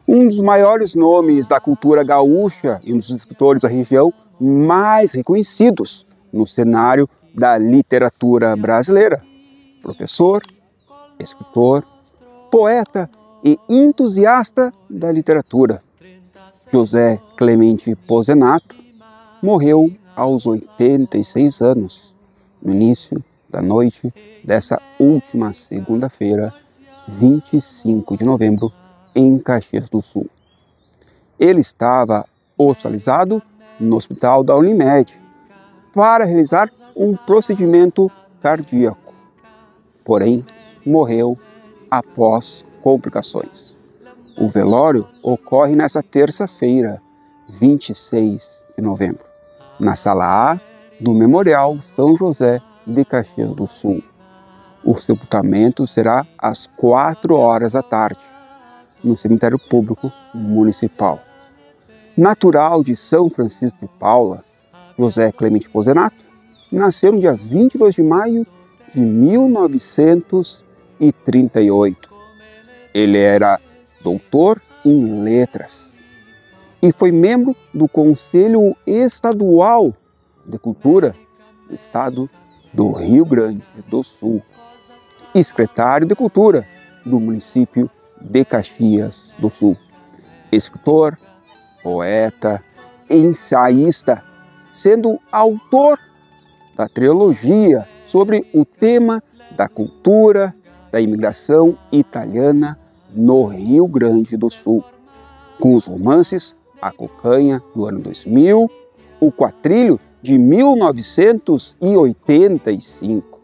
Um dos maiores nomes da cultura gaúcha e um dos escritores da região mais reconhecidos no cenário da literatura brasileira. Professor, escritor, poeta e entusiasta da literatura. José Clemente Pozenato morreu aos 86 anos, no início da noite dessa última segunda-feira, 25 de novembro, em Caxias do Sul. Ele estava hospitalizado no hospital da Unimed para realizar um procedimento cardíaco. Porém, morreu após complicações. O velório ocorre nesta terça-feira, 26 de novembro, na Sala A do Memorial São José de Caxias do Sul. O sepultamento será às 4 horas da tarde, no cemitério público municipal. Natural de São Francisco de Paula, José Clemente Pozenato nasceu no dia 22 de maio de 1938. Ele era doutor em letras e foi membro do Conselho Estadual de Cultura do Estado do Rio Grande do Sul e secretário de Cultura do município de Caxias do Sul. Escritor, poeta, ensaísta, sendo autor da trilogia sobre o tema da cultura da imigração italiana no Rio Grande do Sul, com os romances A Cocanha, do ano 2000, O Quatrilho, de 1985,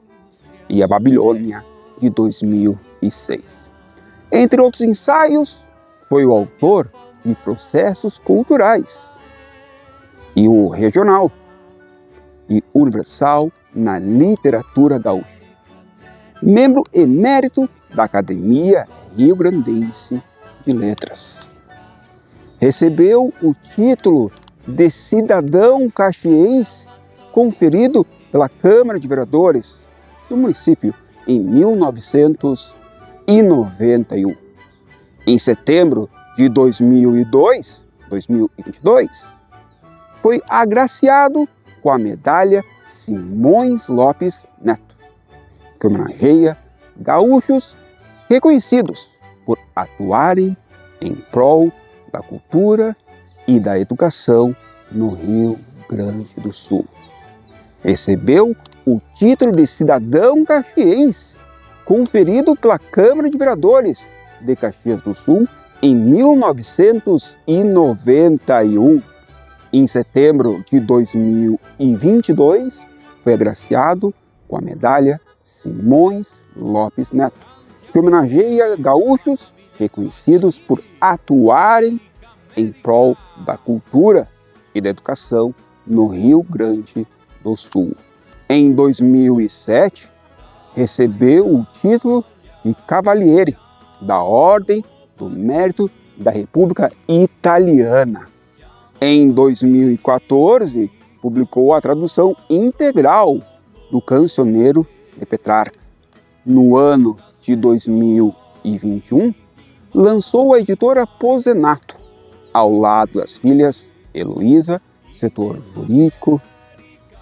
e A Babilônia, de 2006. Entre outros ensaios, foi o autor de Processos Culturais e o Regional e Universal na Literatura Gaúcha. Membro emérito da Academia Rio-Grandense de Letras. Recebeu o título de cidadão caxiense conferido pela Câmara de Vereadores do município em 1991. Em setembro de 2022, foi agraciado com a medalha Simões Lopes Neto, que homenageia gaúchos reconhecidos por atuarem em prol da cultura e da educação no Rio Grande do Sul. Recebeu o título de cidadão caxiense, conferido pela Câmara de Vereadores de Caxias do Sul em 1991. Em setembro de 2022, foi agraciado com a medalha Simões Lopes Neto, que homenageia gaúchos reconhecidos por atuarem em prol da cultura e da educação no Rio Grande do Sul. Em 2007, recebeu o título de Cavaliere da Ordem do Mérito da República Italiana. Em 2014, publicou a tradução integral do Cancioneiro de Petrarca. No ano de 2021, lançou a editora Pozenato, ao lado das filhas Heloísa, setor jurídico,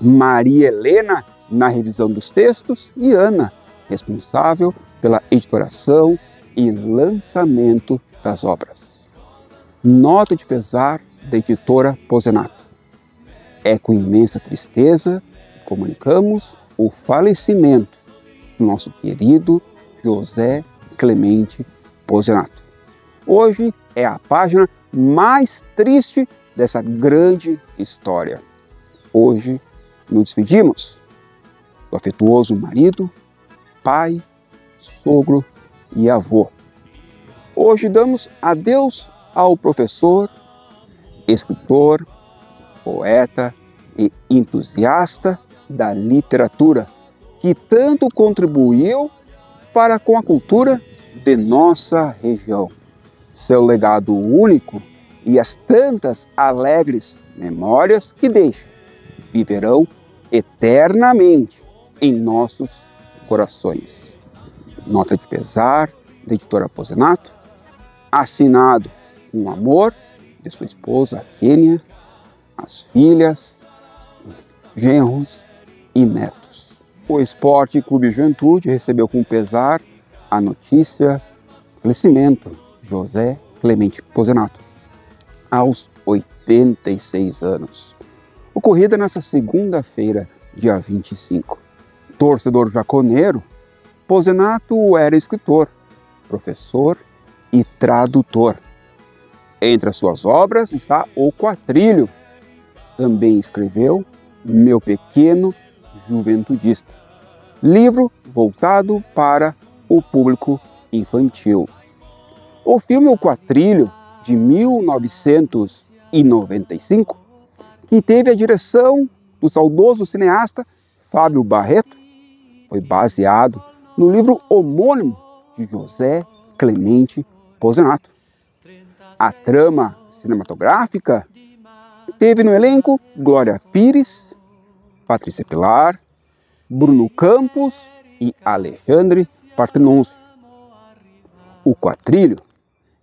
Maria Helena, na revisão dos textos, e Ana, responsável pela editoração e lançamento das obras. Nota de pesar da editora Pozenato. É com imensa tristeza que comunicamos o falecimento do nosso querido José Clemente Pozenato. Hoje é a página mais triste dessa grande história. Hoje nos despedimos do afetuoso marido, pai, sogro e avô. Hoje damos adeus ao professor, escritor, poeta e entusiasta da literatura, que tanto contribuiu para com a cultura de nossa região. Seu legado único e as tantas alegres memórias que deixa viverão eternamente em nossos corações. Nota de pesar da editora Pozenato, assinado com o amor de sua esposa Kênia, as filhas, genros e netos. O Esporte Clube Juventude recebeu com pesar a notícia do falecimento de José Clemente Pozenato, aos 86 anos, ocorrida nesta segunda-feira, dia 25. Torcedor jaconeiro, Pozenato era escritor, professor e tradutor. Entre as suas obras está O Quatrilho. Também escreveu Meu Pequeno Juventudista, livro voltado para o público infantil. O filme O Quatrilho, de 1995, que teve a direção do saudoso cineasta Fábio Barreto, foi baseado no livro homônimo de José Clemente Pozenato. A trama cinematográfica teve no elenco Glória Pires, Patrícia Pilar, Bruno Campos e Alexandre Partenoncio. O Quatrilho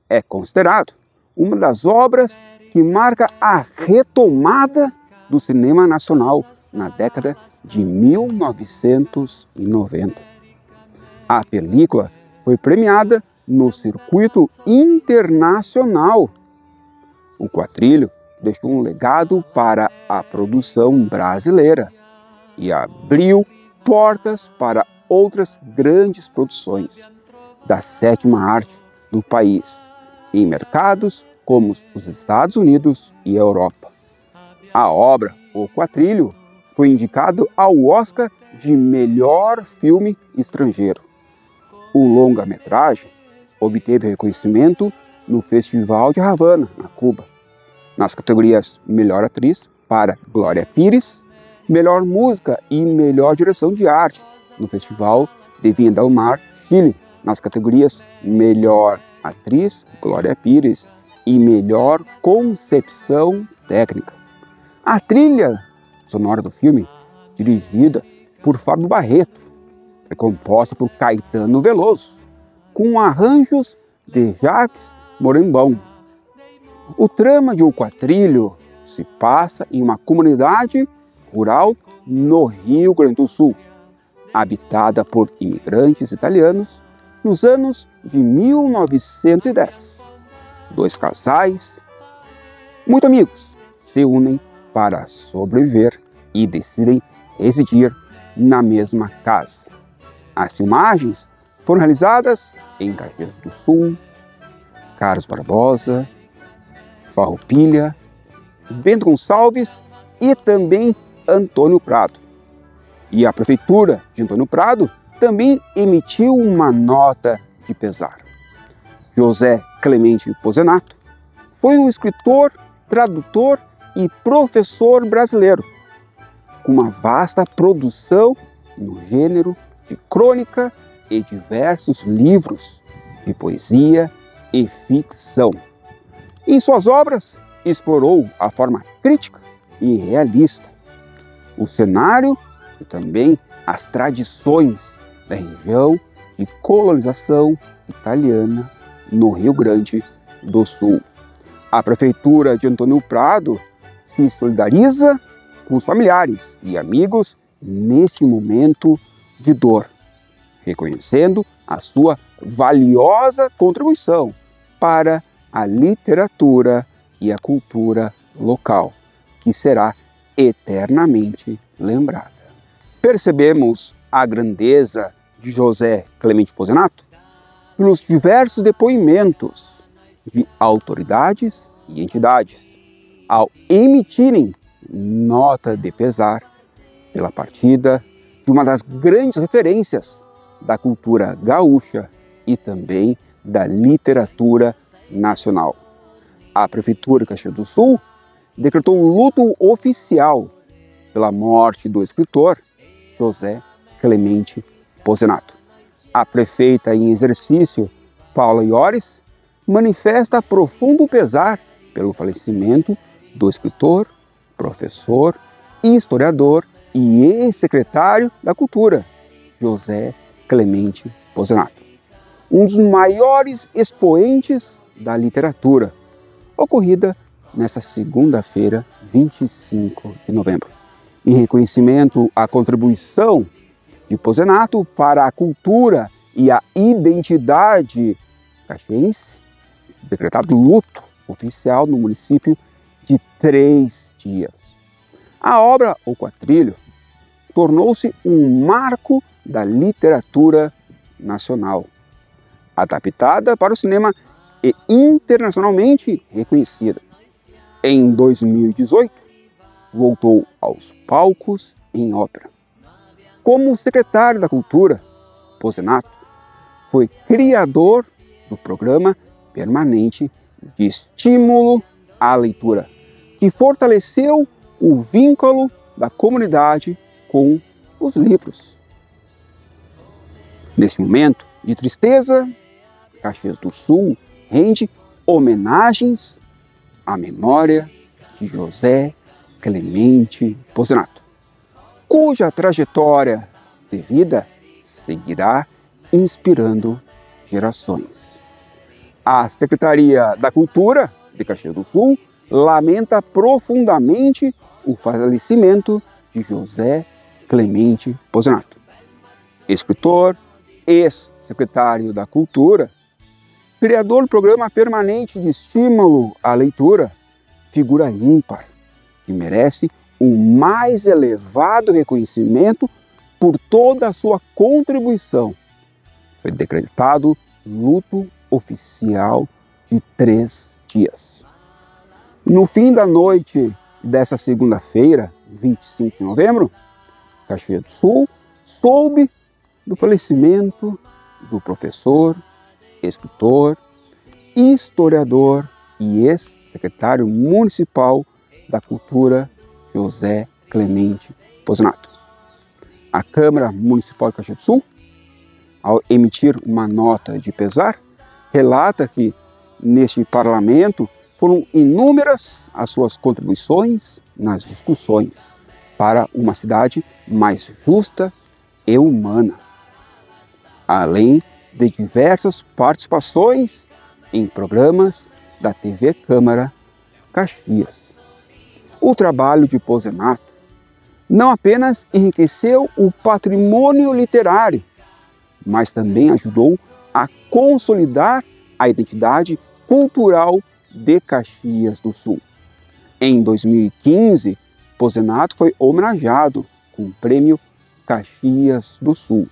é considerado uma das obras que marca a retomada do cinema nacional na década de 1990. A película foi premiada no circuito internacional. O Quatrilho deixou um legado para a produção brasileira e abriu portas para outras grandes produções da sétima arte do país, em mercados como os Estados Unidos e a Europa. A obra O Quatrilho foi indicado ao Oscar de Melhor Filme Estrangeiro. O longa-metragem obteve reconhecimento no Festival de Havana, na Cuba, nas categorias Melhor Atriz para Glória Pires, Melhor Música e Melhor Direção de Arte no Festival de Viña del Mar, Chile, nas categorias Melhor Atriz, Glória Pires, e Melhor Concepção Técnica. A trilha sonora do filme, dirigida por Fábio Barreto, é composta por Caetano Veloso, com arranjos de Jacques Morambão. O trama de O Quatrilho se passa em uma comunidade rural no Rio Grande do Sul, habitada por imigrantes italianos nos anos de 1910. Dois casais, muito amigos, se unem para sobreviver e decidem residir na mesma casa. As filmagens foram realizadas em Caxias do Sul, Carlos Barbosa, Farroupilha, Bento Gonçalves e também Antônio Prado. E a Prefeitura de Antônio Prado também emitiu uma nota de pesar. José Clemente Pozenato foi um escritor, tradutor e professor brasileiro, com uma vasta produção no gênero de crônica e diversos livros de poesia e ficção. Em suas obras, explorou a forma crítica e realista, o cenário e também as tradições da região de colonização italiana no Rio Grande do Sul. A Prefeitura de Antônio Prado se solidariza com os familiares e amigos neste momento de dor, reconhecendo a sua valiosa contribuição para a literatura e a cultura local, que será eternamente lembrada. Percebemos a grandeza de José Clemente Pozenato pelos diversos depoimentos de autoridades e entidades ao emitirem nota de pesar pela partida de uma das grandes referências da cultura gaúcha e também da literatura nacional. A Prefeitura de Caxias do Sul decretou luto oficial pela morte do escritor José Clemente Pozenato. A prefeita em exercício, Paula Iores, manifesta profundo pesar pelo falecimento do escritor, professor, historiador e ex-secretário da Cultura, José Clemente Pozenato, um dos maiores expoentes da literatura, ocorrida nesta segunda-feira, 25 de novembro. Em reconhecimento à contribuição de Pozenato para a cultura e a identidade caxiense, decretado luto oficial no município de 3 dias. A obra, ou quadrilho, tornou-se um marco da literatura nacional, adaptada para o cinema e internacionalmente reconhecida. Em 2018, voltou aos palcos em ópera. Como secretário da Cultura, Pozenato foi criador do programa permanente de estímulo à leitura, que fortaleceu o vínculo da comunidade com os livros. Nesse momento de tristeza, Caxias do Sul rende homenagens à memória de José Clemente Pozenato, cuja trajetória de vida seguirá inspirando gerações. A Secretaria da Cultura de Caxias do Sul lamenta profundamente o falecimento de José Clemente Pozenato, escritor, ex-secretário da Cultura, criador do programa permanente de estímulo à leitura, figura ímpar, que merece o mais elevado reconhecimento por toda a sua contribuição. Foi decretado luto oficial de 3 dias. No fim da noite dessa segunda-feira, 25 de novembro, Caxias do Sul soube do falecimento do professor, escritor, historiador e ex-secretário municipal da Cultura, José Clemente Pozenato. A Câmara Municipal de Caxias do Sul, ao emitir uma nota de pesar, relata que neste parlamento foram inúmeras as suas contribuições nas discussões para uma cidade mais justa e humana, além de diversas participações em programas da TV Câmara Caxias. O trabalho de Pozenato não apenas enriqueceu o patrimônio literário, mas também ajudou a consolidar a identidade cultural de Caxias do Sul. Em 2015, Pozenato foi homenageado com o Prêmio Caxias do Sul,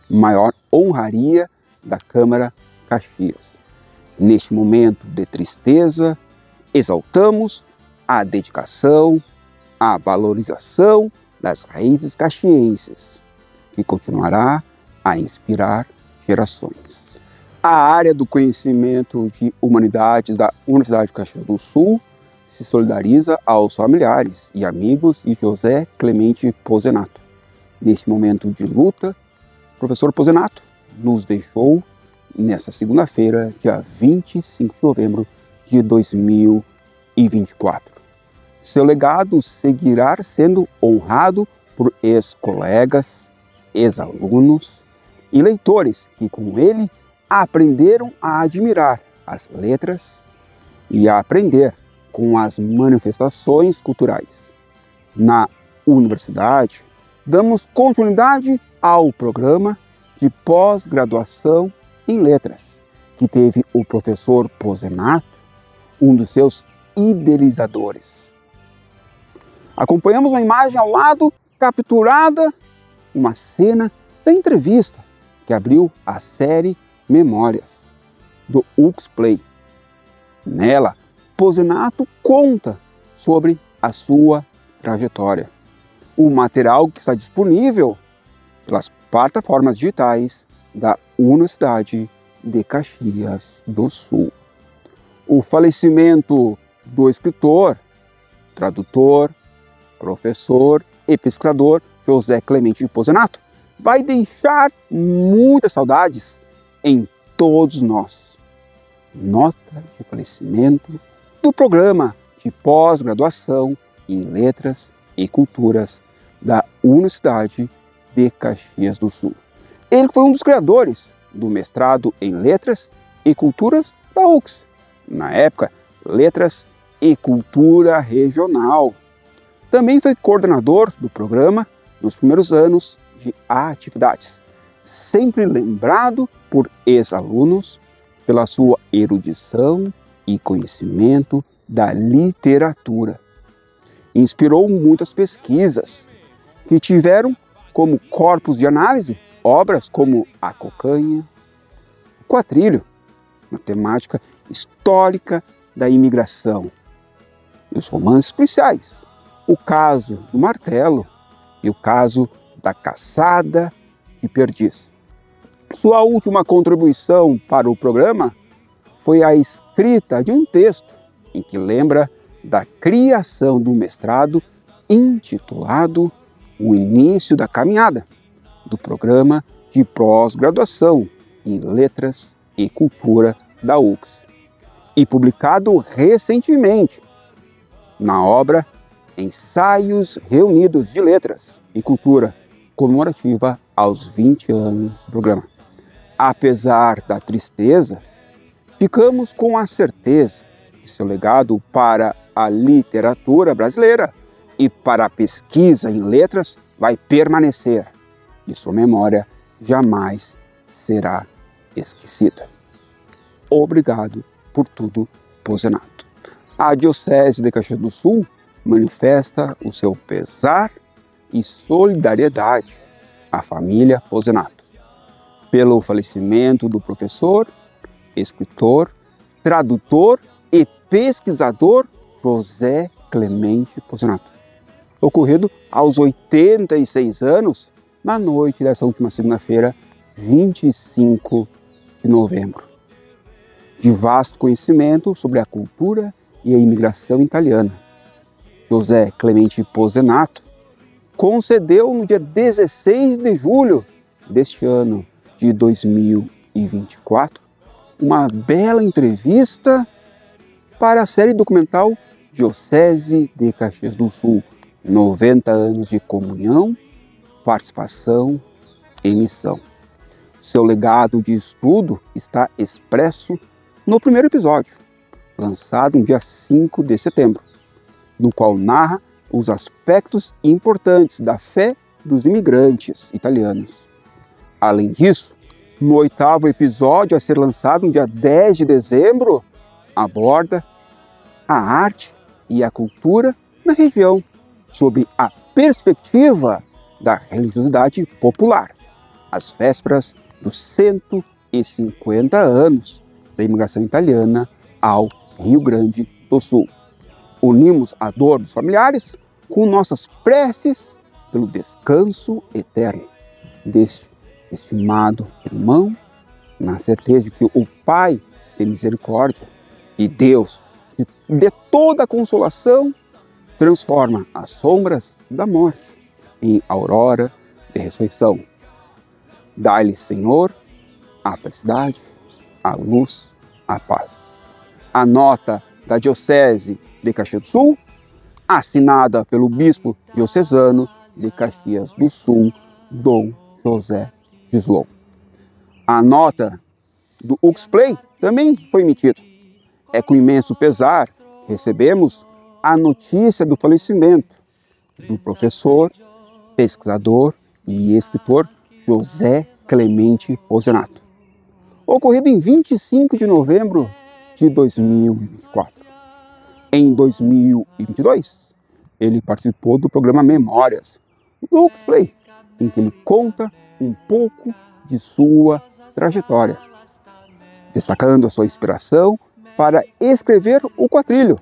maior honraria da Câmara Caxias. Neste momento de tristeza, exaltamos a dedicação, a valorização das raízes caxienses, que continuará a inspirar gerações. A área do conhecimento de humanidades da Universidade de Caxias do Sul se solidariza aos familiares e amigos de José Clemente Pozenato. Neste momento de luta, o professor Pozenato nos deixou nesta segunda-feira, dia 25 de novembro de 2024. Seu legado seguirá sendo honrado por ex-colegas, ex-alunos e leitores que, com ele, aprenderam a admirar as letras e a aprender com as manifestações culturais. Na universidade, damos continuidade ao programa de pós-graduação em letras, que teve o professor Pozenato, um dos seus idealizadores. Acompanhamos uma imagem ao lado, capturada, uma cena da entrevista que abriu a série Memórias, do UXplay. Nela, Pozenato conta sobre a sua trajetória. O material que está disponível pelas plataformas digitais da Universidade de Caxias do Sul. O falecimento do escritor, tradutor, professor e pesquisador José Clemente Pozenato vai deixar muitas saudades em todos nós. Nota de falecimento do programa de pós-graduação em Letras e Culturas da Universidade de Caxias do Sul. Ele foi um dos criadores do mestrado em Letras e Culturas da UX, na época Letras e Cultura Regional. Também foi coordenador do programa nos primeiros anos de atividades, sempre lembrado por ex-alunos pela sua erudição e conhecimento da literatura. Inspirou muitas pesquisas que tiveram como corpos de análise obras como A Cocanha, O Quatrilho, na temática histórica da imigração, e os romances policiais, O Caso do Martelo e O Caso da Caçada de Perdiz. Sua última contribuição para o programa foi a escrita de um texto em que lembra da criação do mestrado intitulado O Início da Caminhada, do programa de pós-graduação em Letras e Cultura da UFRGS, e publicado recentemente na obra Ensaios Reunidos de Letras e Cultura, comemorativa aos 20 anos do programa. Apesar da tristeza, ficamos com a certeza que seu legado para a literatura brasileira e para a pesquisa em letras vai permanecer, e sua memória jamais será esquecida. Obrigado por tudo, Pozenato. A Diocese de Caxias do Sul manifesta o seu pesar e solidariedade à família Pozenato pelo falecimento do professor, escritor, tradutor e pesquisador José Clemente Pozenato, ocorrido aos 86 anos na noite dessa última segunda-feira, 25 de novembro. De vasto conhecimento sobre a cultura e a imigração italiana, José Clemente Pozenato concedeu no dia 16 de julho deste ano de 2024 uma bela entrevista para a série documental Diocese de Caxias do Sul, 90 anos de comunhão, participação e missão. Seu legado de estudo está expresso no primeiro episódio, lançado no dia 5 de setembro, no qual narra os aspectos importantes da fé dos imigrantes italianos. Além disso, no 8º episódio a ser lançado no dia 10 de dezembro, aborda a arte e a cultura na região, sob a perspectiva da religiosidade popular, às vésperas dos 150 anos da imigração italiana ao Rio Grande do Sul. Unimos a dor dos familiares com nossas preces pelo descanso eterno deste estimado irmão, na certeza de que o Pai tem misericórdia e Deus, de toda a consolação, transforma as sombras da morte em aurora de ressurreição. Dai-lhe, Senhor, a felicidade, a luz, a paz. A nota da Diocese de Caxias do Sul, assinada pelo Bispo Diocesano de Caxias do Sul, Dom José Gislon. A nota do UFRGS também foi emitida. É com imenso pesar que recebemos a notícia do falecimento do professor, pesquisador e escritor José Clemente Pozenato, ocorrido em 25 de novembro de 2024. Em 2022, ele participou do programa Memórias do UFRGS, em que ele conta um pouco de sua trajetória, destacando a sua inspiração para escrever O Quatrilho,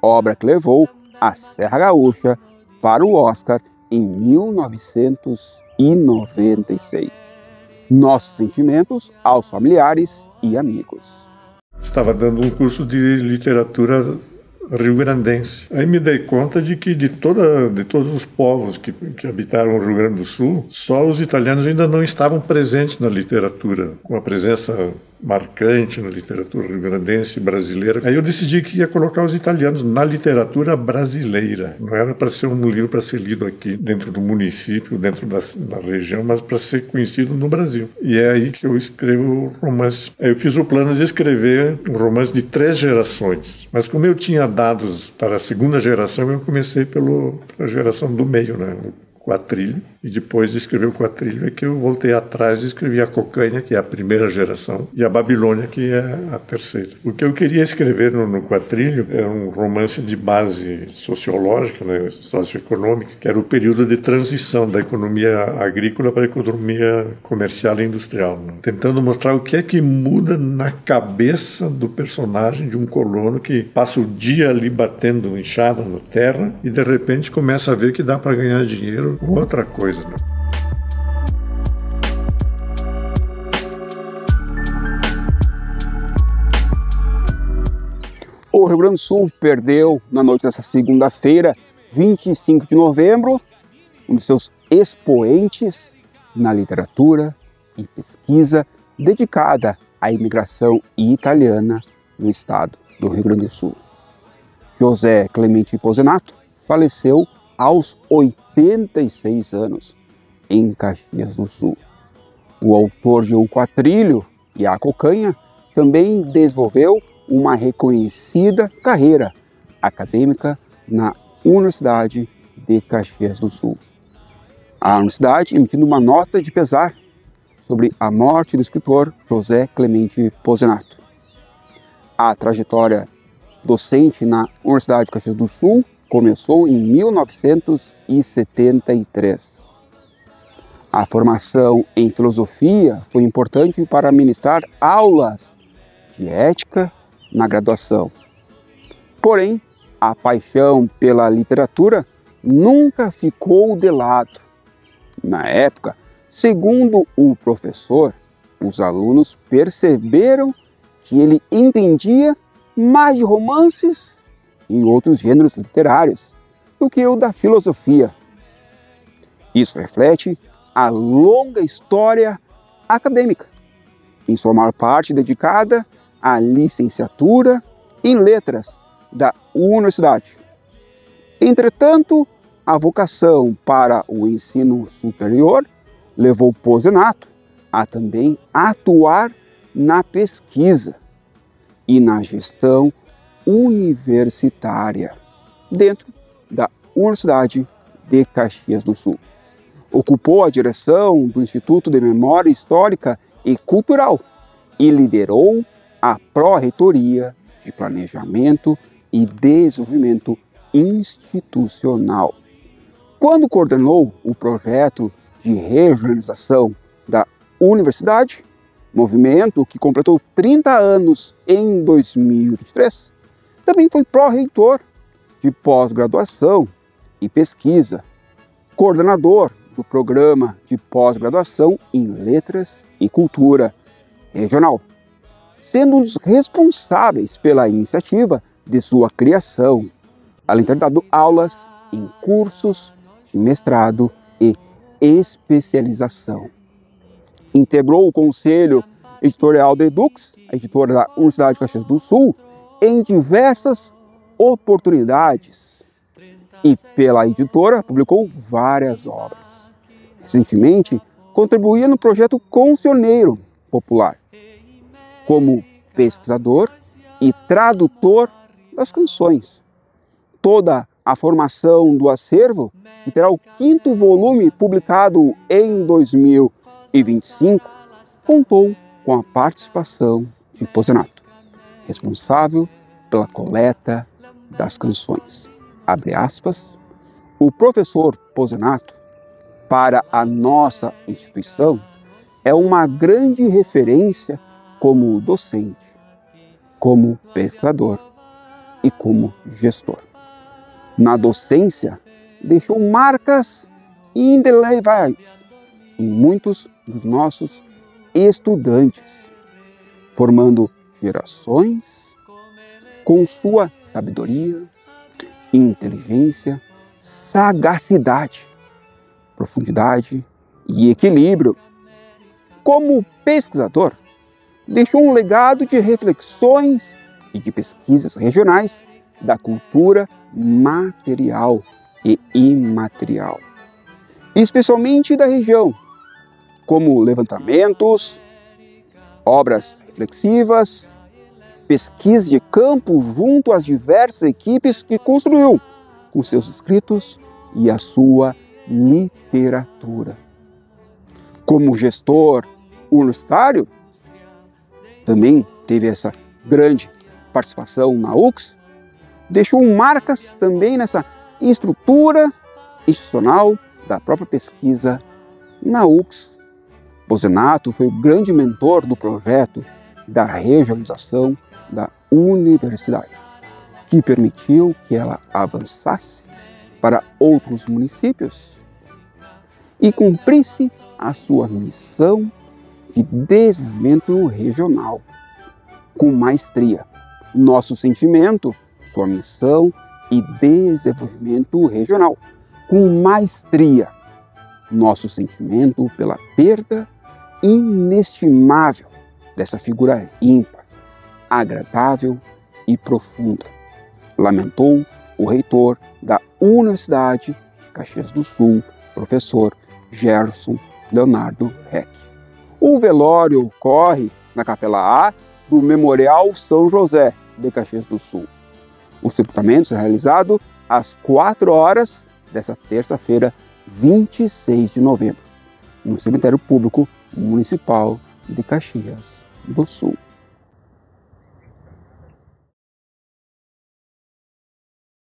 obra que levou a Serra Gaúcha para o Oscar em 1996. Nossos sentimentos aos familiares e amigos. Estava dando um curso de literatura rio-grandense. Aí me dei conta de que de todos os povos que habitaram o Rio Grande do Sul, só os italianos ainda não estavam presentes na literatura, com a presença marcante na literatura rio-grandense brasileira. Aí eu decidi que ia colocar os italianos na literatura brasileira. Não era para ser um livro para ser lido aqui dentro do município, dentro da região, mas para ser conhecido no Brasil. E é aí que eu escrevo romance. Eu fiz o plano de escrever um romance de 3 gerações, mas como eu tinha dados para a segunda geração, eu comecei pela geração do meio, né? Quatrilho, e depois de escrever o Quatrilho é que eu voltei atrás e escrevi a Cocanha, que é a primeira geração, e a Babilônia, que é a terceira. O que eu queria escrever no Quatrilho é um romance de base sociológica, né, socioeconômica, que era o período de transição da economia agrícola para a economia comercial e industrial, né, tentando mostrar o que é que muda na cabeça do personagem de um colono que passa o dia ali batendo enxada na terra e de repente começa a ver que dá para ganhar dinheiro com outra coisa, né? O Rio Grande do Sul perdeu, na noite dessa segunda-feira, 25 de novembro, um dos seus expoentes na literatura e pesquisa dedicada à imigração italiana no estado do Rio Grande do Sul. José Clemente Pozenato faleceu aos 86 anos, em Caxias do Sul. O autor de O Quatrilho e a Cocanha também desenvolveu uma reconhecida carreira acadêmica na Universidade de Caxias do Sul. A universidade emitindo uma nota de pesar sobre a morte do escritor José Clemente Pozenato. A trajetória docente na Universidade de Caxias do Sul começou em 1973. A formação em filosofia foi importante para ministrar aulas de ética na graduação. Porém, a paixão pela literatura nunca ficou de lado. Na época, segundo o professor, os alunos perceberam que ele entendia mais de romances e outros gêneros literários do que o da filosofia. Isso reflete a longa história acadêmica, em sua maior parte dedicada à licenciatura em letras da universidade. Entretanto, a vocação para o ensino superior levou Pozenato a também atuar na pesquisa e na gestão universitária dentro da Universidade de Caxias do Sul. Ocupou a direção do Instituto de Memória Histórica e Cultural e liderou a Pró-Reitoria de Planejamento e Desenvolvimento Institucional. Quando coordenou o projeto de regionalização da universidade, movimento que completou 30 anos em 2023, também foi pró-reitor de pós-graduação e pesquisa, coordenador do Programa de Pós-Graduação em Letras e Cultura Regional, sendo um dos responsáveis pela iniciativa de sua criação, além de ter dado aulas em cursos de mestrado e especialização. Integrou o Conselho Editorial da Edux, a editora da Universidade de Caxias do Sul, em diversas oportunidades e pela editora publicou várias obras. Recentemente, contribuía no projeto Cancioneiro Popular, como pesquisador e tradutor das canções. Toda a formação do acervo, que terá o 5º volume publicado em 2025, contou com a participação de Pozenato, responsável pela coleta das canções. Abre aspas, o professor Pozenato, para a nossa instituição, é uma grande referência como docente, como pesquisador e como gestor. Na docência, deixou marcas indeléveis em muitos dos nossos estudantes, formando gerações com sua sabedoria, inteligência, sagacidade, profundidade e equilíbrio. Como pesquisador, deixou um legado de reflexões e de pesquisas regionais da cultura material e imaterial, especialmente da região, como levantamentos, obras reflexivas, pesquisa de campo junto às diversas equipes que construiu com seus escritos e a sua literatura. Como gestor universitário, também teve essa grande participação na UX, deixou marcas também nessa estrutura institucional da própria pesquisa na UX. Bozzenato foi o grande mentor do projeto da regionalização da universidade, que permitiu que ela avançasse para outros municípios e cumprisse a sua missão de desenvolvimento regional com maestria. Nosso sentimento, sua missão e desenvolvimento regional com maestria. Nosso sentimento pela perda inestimável dessa figura ímpar, agradável e profunda, lamentou o reitor da Universidade de Caxias do Sul, professor Gerson Leonardo Reck. O velório ocorre na Capela A do Memorial São José de Caxias do Sul. O sepultamento será realizado às 4 horas desta terça-feira, 26 de novembro, no Cemitério Público Municipal de Caxias do Sul.